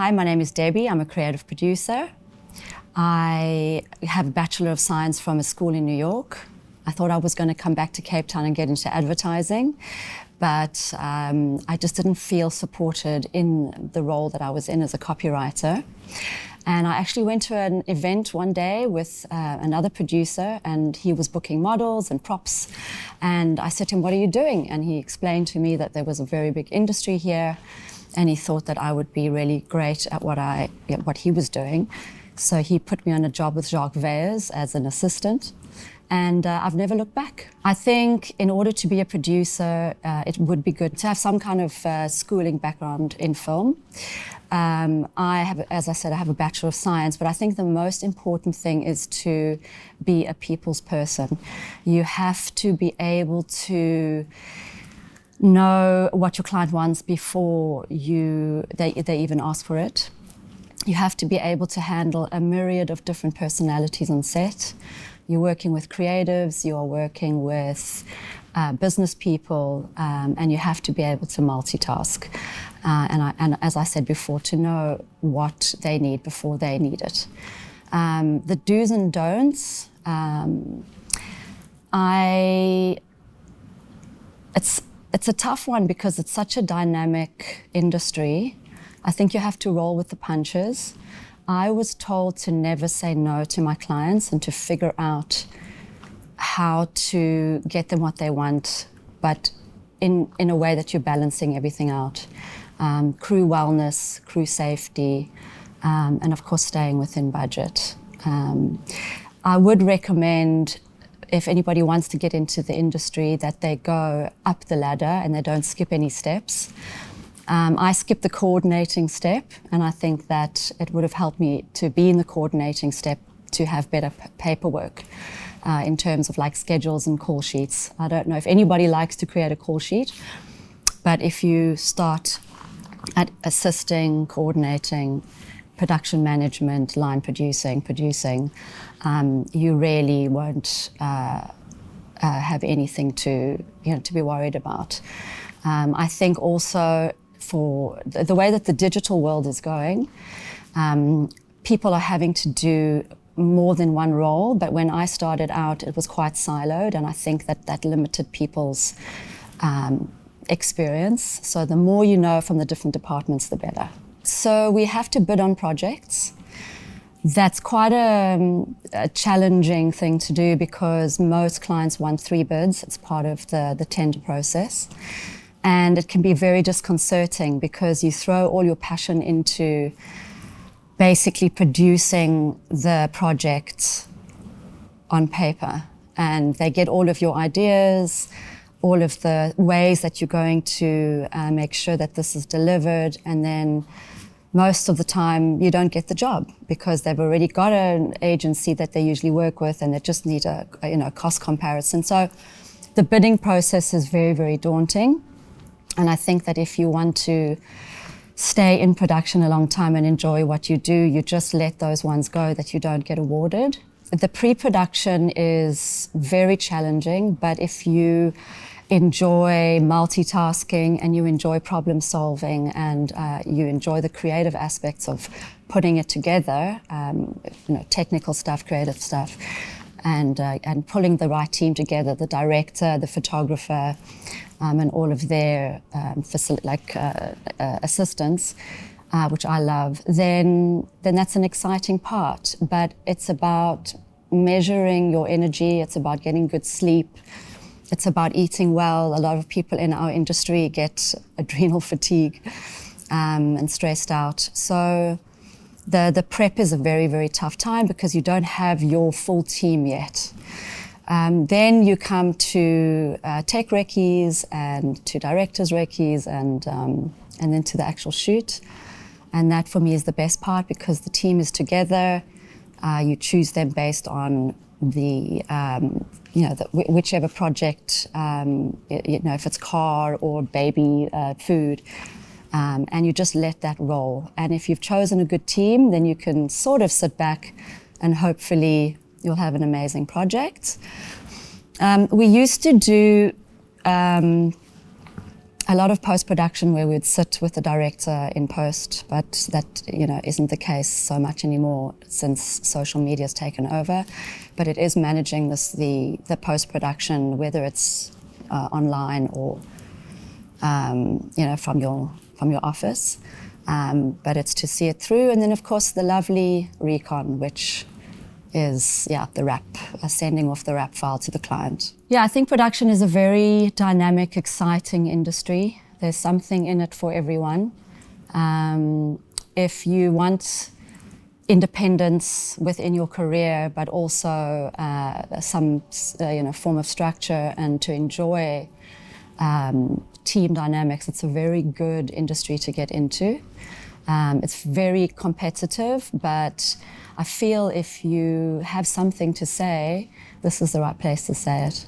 Hi, my name is Debbie. I'm a creative producer. I have a Bachelor of Science from a school in New York. I thought I was going to come back to Cape Town and get into advertising, but I just didn't feel supported in the role that I was in as a copywriter. And I actually went to an event one day with another producer, and he was booking models and props. And I said to him, "What are you doing?" And he explained to me that there was a very big industry here, and he thought that I would be really great at what he was doing. So he put me on a job with Jacques Veyers as an assistant. And I've never looked back. I think in order to be a producer, it would be good to have some kind of schooling background in film. As I said, I have a Bachelor of Science, but I think the most important thing is to be a people's person. You have to be able to know what your client wants before they even ask for it. You have to be able to handle a myriad of different personalities on set. You're working with creatives, you're working with business people, and you have to be able to multitask. And as I said before, to know what they need before they need it. The do's and don'ts, it's a tough one because it's such a dynamic industry. I think you have to roll with the punches. I was told to never say no to my clients and to figure out how to get them what they want, but in a way that you're balancing everything out. Crew wellness, crew safety, and of course staying within budget. I would recommend, if anybody wants to get into the industry, that they go up the ladder and they don't skip any steps. I skipped the coordinating step, and I think that it would have helped me to be in the coordinating step to have better paperwork in terms of like schedules and call sheets. I don't know if anybody likes to create a call sheet, but if you start at assisting, coordinating, production management, line producing, you really won't have anything to be worried about. I think also for the way that the digital world is going, people are having to do more than one role, but when I started out, it was quite siloed, and I think that limited people's experience. So the more you know from the different departments, the better. So we have to bid on projects. That's quite a challenging thing to do because most clients want 3 bids. It's part of the tender process. And it can be very disconcerting because you throw all your passion into basically producing the project on paper. And they get all of your ideas, all of the ways that you're going to make sure that this is delivered, and then most of the time you don't get the job because they've already got an agency that they usually work with, and they just need a cost comparison. So the bidding process is very, very daunting. And I think that if you want to stay in production a long time and enjoy what you do, you just let those ones go that you don't get awarded. The pre-production is very challenging, but if you enjoy multitasking and you enjoy problem solving and you enjoy the creative aspects of putting it together, technical stuff, creative stuff, and pulling the right team together, the director, the photographer, and all of their assistants, which I love, then that's an exciting part. But it's about measuring your energy, it's about getting good sleep, it's about eating well. A lot of people in our industry get adrenal fatigue and stressed out. So the prep is a very, very tough time because you don't have your full team yet. Then you come to tech recce's and to director's recce's and then to the actual shoot. And that for me is the best part because the team is together. You choose them based on the whichever project, if it's car or baby food, and you just let that roll. And if you've chosen a good team, then you can sort of sit back and hopefully you'll have an amazing project. We used to do a lot of post-production where we'd sit with the director in post, but that isn't the case so much anymore since social media has taken over. But it is managing the post-production, whether it's online or from your office. But it's to see it through, and then of course the lovely recon, which is the wrap, sending off the wrap file to the client. Yeah, I think production is a very dynamic, exciting industry. There's something in it for everyone. If you want independence within your career, but also some form of structure, and to enjoy team dynamics, it's a very good industry to get into. It's very competitive, but I feel if you have something to say, this is the right place to say it.